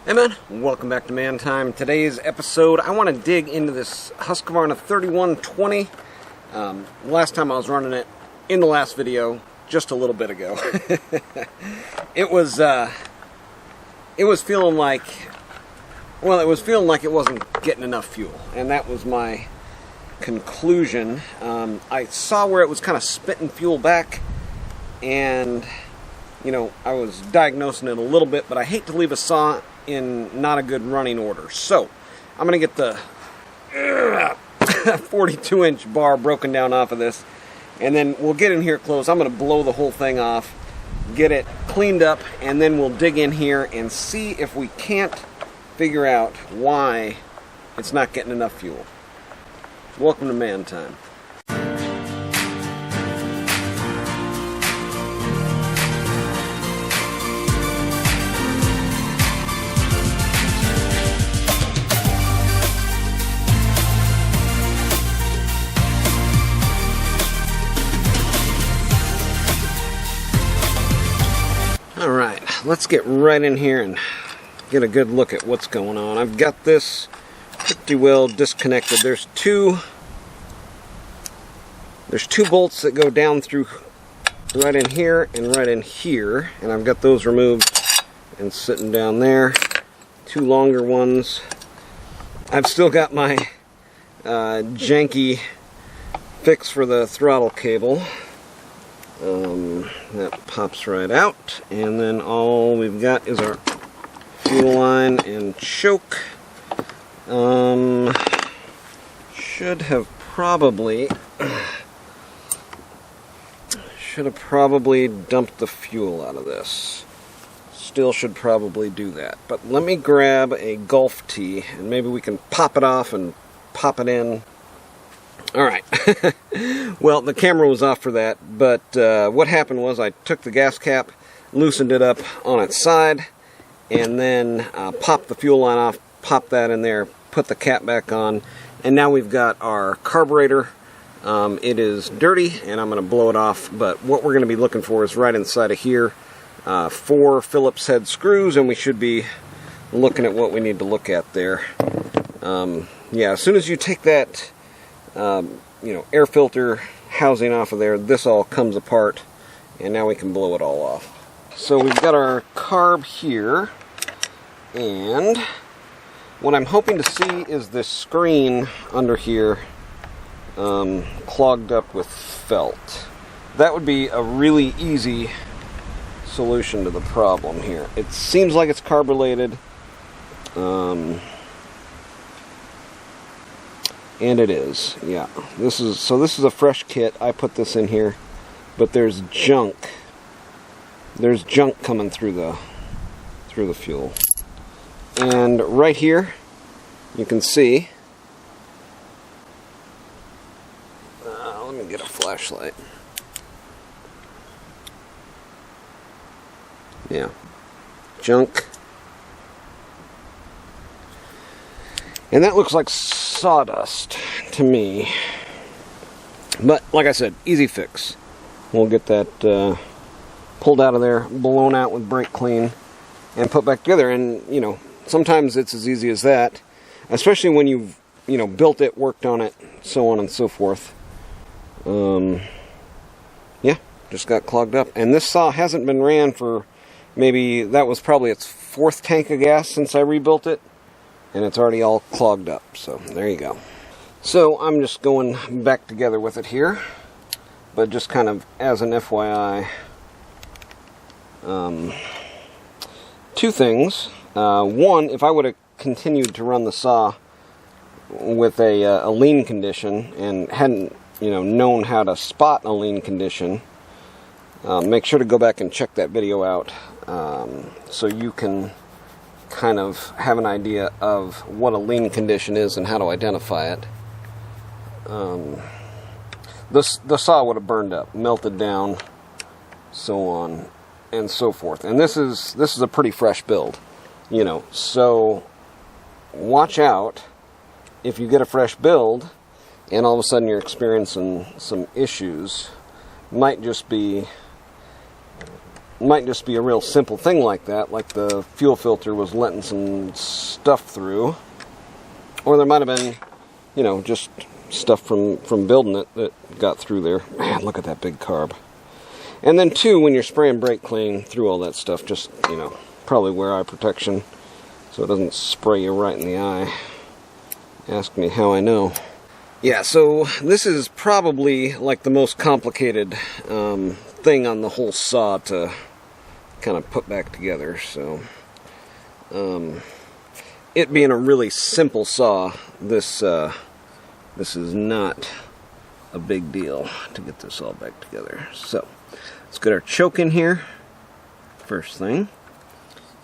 Hey man, welcome back to Man Time. Today's episode, I want to dig into this Husqvarna 3120. Last time I was running it in the last video, just a little bit ago. It was feeling like, it wasn't getting enough fuel, and that was my conclusion. I saw where it was kind of spitting fuel back, and I was diagnosing it a little bit, but I hate to leave a saw in not a good running order. So I'm going to get the 42-inch bar broken down off of this, and then we'll get in here close. I'm going to blow the whole thing off, get it cleaned up, and then we'll dig in here and see if we can't figure out why it's not getting enough fuel. Welcome to Man Time. Alright, let's get right in here and get a good look at what's going on. I've got this pretty well disconnected. There's two bolts that go down through right in here and right in here, and I've got those removed and sitting down there. Two longer ones. I've still got my janky fix for the throttle cable. That pops right out, and then all we've got is our fuel line and choke. Should have probably dumped the fuel out of this. Still should probably do that, but let me grab a golf tee and maybe we can pop it off and pop it in. Alright, well, the camera was off for that, but what happened was I took the gas cap, loosened it up on its side, and then popped the fuel line off, popped that in there, put the cap back on, and now we've got our carburetor. It is dirty, and I'm going to blow it off, but what we're going to be looking for is right inside of here, 4 Phillips head screws, and we should be looking at what we need to look at there. Yeah, as soon as you take that air filter housing off of there, this all comes apart, and now we can blow it all off. So we've got our carb here, and what I'm hoping to see is this screen under here clogged up with felt. That would be a really easy solution to the problem here. It seems like it's carb related. And it is, yeah. This is a fresh kit. I put this in here, but there's junk. There's junk coming through the fuel. And right here, you can see. Let me get a flashlight. Yeah, junk. And that looks like sawdust to me. But like I said, easy fix. We'll get that pulled out of there, blown out with brake clean, and put back together. And sometimes it's as easy as that, especially when you've built it, worked on it, so on and so forth. Yeah, just got clogged up. And this saw hasn't been ran for that was probably its 4th tank of gas since I rebuilt it. And it's already all clogged up, so there you go. So I'm just going back together with it here, but just kind of as an FYI. 2 things. One, if I would have continued to run the saw with a lean condition and hadn't known how to spot a lean condition, make sure to go back and check that video out so you can kind of have an idea of what a lean condition is and how to identify it. The saw would have burned up, melted down, so on and so forth. And this is a pretty fresh build, so watch out if you get a fresh build and all of a sudden you're experiencing some issues. Might just be might just be a real simple thing like that, like the fuel filter was letting some stuff through. Or there might have been, you know, just stuff from building it that got through there. Man, look at that big carb. And then too, when you're spraying brake clean through all that stuff, just, you know, probably wear eye protection so it doesn't spray you right in the eye. Ask me how I know. Yeah, so this is probably like the most complicated thing on the whole saw to kind of put back together. So it being a really simple saw, this is not a big deal to get this all back together. So let's get our choke in here. First thing.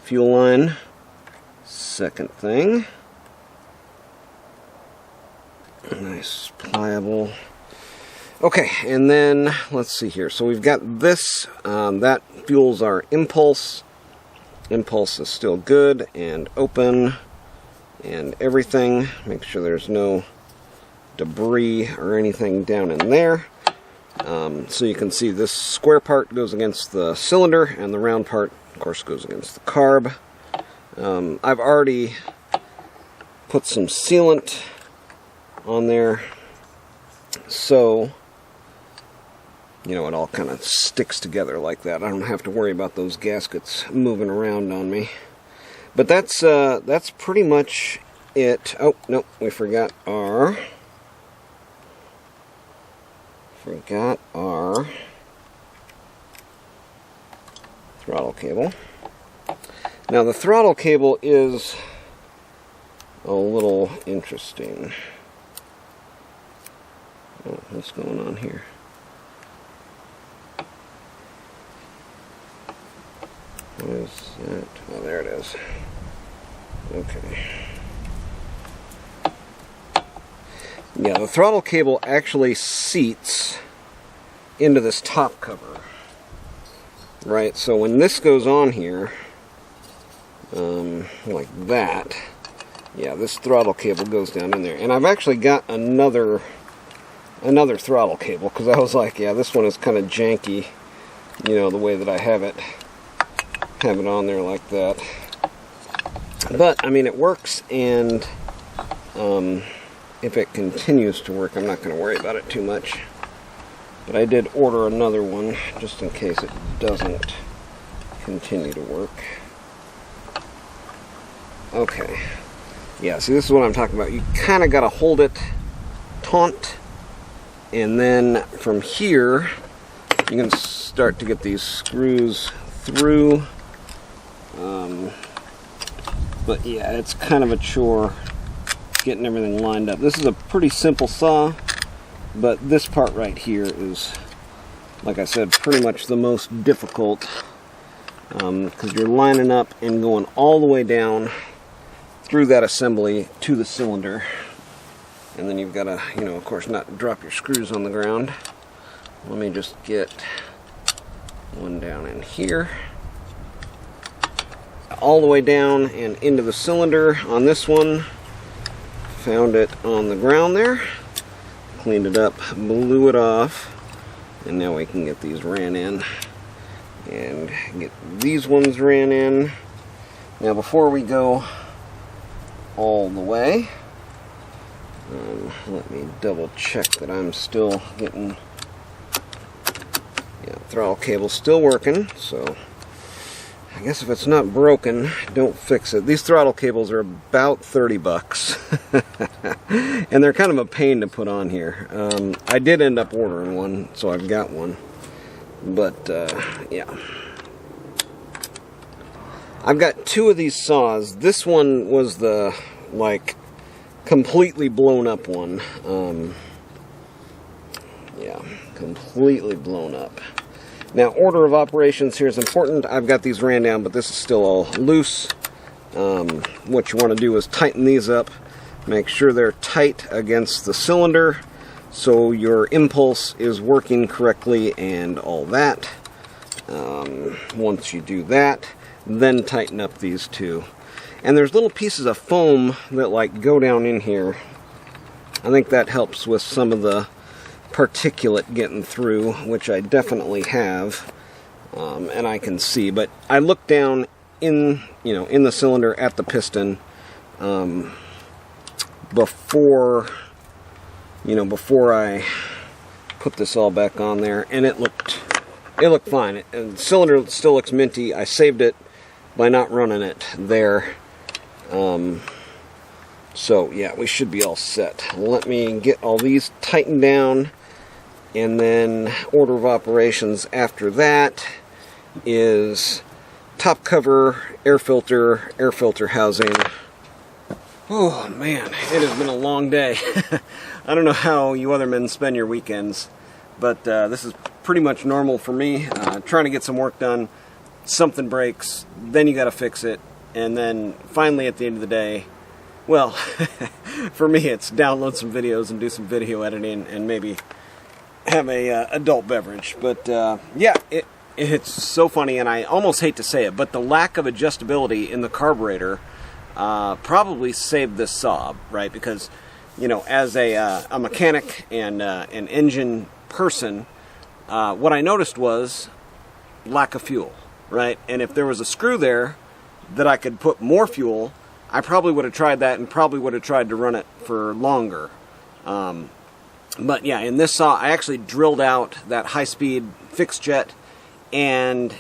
Fuel line. Second thing. Nice, pliable. Okay, and then let's see here. So we've got this. That fuels our impulse. Impulse is still good and open and everything. Make sure there's no debris or anything down in there. So you can see this square part goes against the cylinder, and the round part, of course, goes against the carb. I've already put some sealant on there, so you know, it all kind of sticks together like that. I don't have to worry about those gaskets moving around on me. But that's pretty much it. Oh, no, we forgot our throttle cable. Now the throttle cable is a little interesting. Oh, what's going on here? What is that? Oh, there it is. Okay. Yeah, the throttle cable actually seats into this top cover. Right, so when this goes on here, like that, yeah, this throttle cable goes down in there. And I've actually got another throttle cable, because I was like, yeah, this one is kind of janky, you know, the way that I have it on there like that. But I mean, it works, and if it continues to work, I'm not going to worry about it too much. But I did order another one just in case it doesn't continue to work. Okay. Yeah, see, this is what I'm talking about. You kind of got to hold it taut, and then from here you can start to get these screws through. But yeah, it's kind of a chore getting everything lined up. This is a pretty simple saw, but this part right here is, like I said, pretty much the most difficult, because you're lining up and going all the way down through that assembly to the cylinder, and then you've got to, you know, of course, not drop your screws on the ground. Let me just get one down in here, all the way down and into the cylinder on this one. Found it on the ground there, cleaned it up, blew it off, and now we can get these ran in and get these ones ran in. Now before we go all the way, let me double check that I'm still getting, yeah, throttle cable's still working, so I guess if it's not broken, don't fix it. These throttle cables are about 30 bucks. And they're kind of a pain to put on here. I did end up ordering one, so I've got one. But, yeah. I've got two of these saws. This one was the, like, completely blown up one. Yeah, completely blown up. Now, order of operations here is important. I've got these ran down, but this is still all loose. What you want to do is tighten these up. Make sure they're tight against the cylinder so your impulse is working correctly and all that. Once you do that, then tighten up these two. And there's little pieces of foam that like go down in here. I think that helps with some of the particulate getting through, which I definitely have. and I can see. But I looked down in the cylinder at the piston before I put this all back on there, and it looked fine. And the cylinder still looks minty. I saved it by not running it there. So yeah, we should be all set. Let me get all these tightened down, and then order of operations after that is top cover, air filter housing. Oh man, it has been a long day. I don't know how you other men spend your weekends, but this is pretty much normal for me. Trying to get some work done, something breaks, then you got to fix it, and then finally at the end of the day, well, for me it's download some videos and do some video editing and maybe have a adult beverage. But yeah, it's so funny, and I almost hate to say it, but the lack of adjustability in the carburetor probably saved this saw, right? Because, as a mechanic and an engine person, what I noticed was lack of fuel, right? And if there was a screw there that I could put more fuel, I probably would have tried that and probably would have tried to run it for longer. But yeah, in this saw, I actually drilled out that high-speed fixed jet, and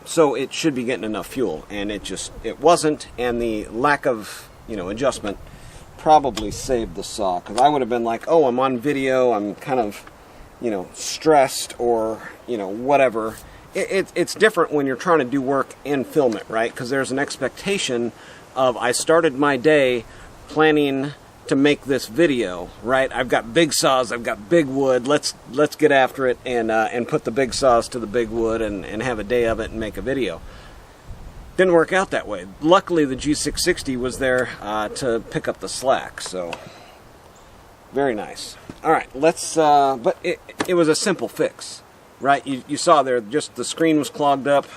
so it should be getting enough fuel, and it wasn't, and the lack of adjustment probably saved the saw, because I would have been like, oh, I'm on video, I'm kind of stressed, or whatever. It's different when you're trying to do work and film it, right? Because there's an expectation of, I started my day planning to make this video, right? I've got big saws, I've got big wood, let's get after it and put the big saws to the big wood and have a day of it and make a video. Didn't work out that way. Luckily the G660 was there to pick up the slack, so very nice. Alright, let's but it was a simple fix, right? You saw there, just the screen was clogged up.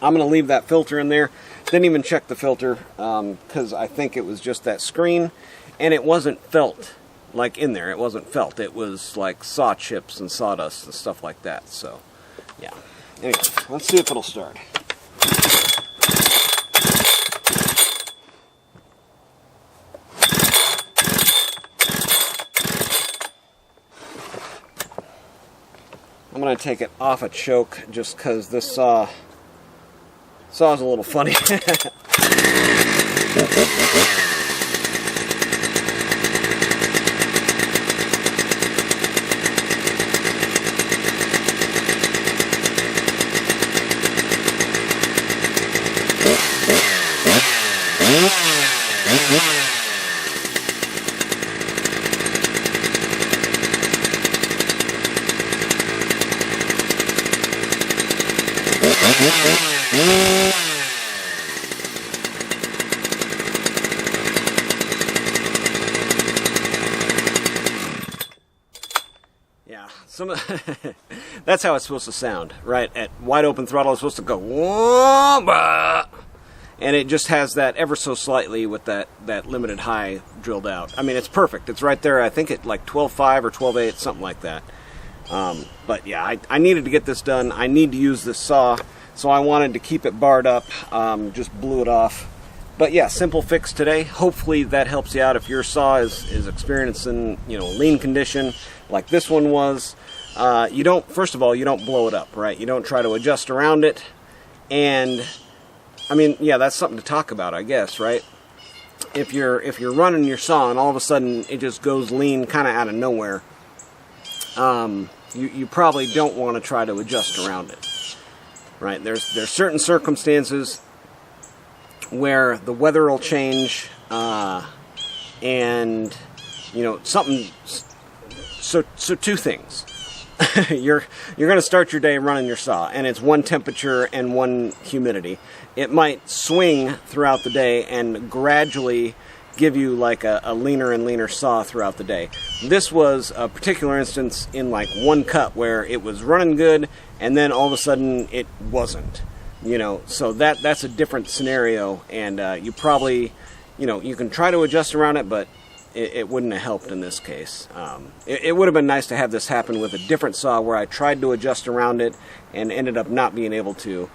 I'm going to leave that filter in there. Didn't even check the filter because I think it was just that screen, and it wasn't felt like in there. It wasn't felt. It was like saw chips and sawdust and stuff like that. So yeah. Anyway, let's see if it'll start. I'm going to take it off a choke just because this saw's a little funny. Yeah, that's how it's supposed to sound, right? At wide open throttle, it's supposed to go, whoa, and it just has that ever so slightly with that limited high drilled out. I mean, it's perfect. It's right there. I think at like 12.5 or 12.8, something like that. But yeah, I needed to get this done. I need to use this saw, so I wanted to keep it barred up. Just blew it off. But yeah, simple fix today. Hopefully that helps you out if your saw is experiencing lean condition like this one was. First of all, you don't blow it up, right? You don't try to adjust around it. And I mean, yeah, that's something to talk about, I guess, right? If you're running your saw and all of a sudden it just goes lean kind of out of nowhere, you probably don't want to try to adjust around it, right? There's certain circumstances where the weather will change, and something. So two things. You're going to start your day running your saw, and it's one temperature and one humidity. It might swing throughout the day and gradually give you like a leaner and leaner saw throughout the day. This was a particular instance in like one cut where it was running good, and then all of a sudden it wasn't. So that's a different scenario, and you probably, you can try to adjust around it, but it wouldn't have helped in this case. It would have been nice to have this happen with a different saw where I tried to adjust around it and ended up not being able to.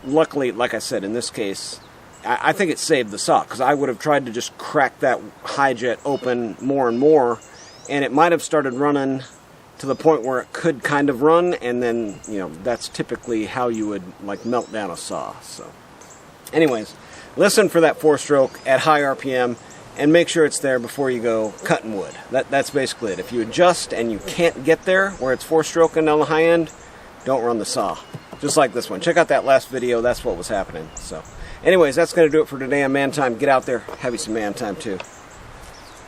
Luckily, like I said, in this case, I think it saved the saw, because I would have tried to just crack that high jet open more and more, and it might have started running to the point where it could kind of run, and then, you know, that's typically how you would like melt down a saw. So anyways, listen for that 4-stroke at high RPM and make sure it's there before you go cutting wood. That's basically it. If you adjust and you can't get there where it's 4-stroking on the high end, don't run the saw. Just like this one. Check out that last video. That's what was happening. So anyways, that's going to do it for today on Man Time. Get out there. Have you some man time too.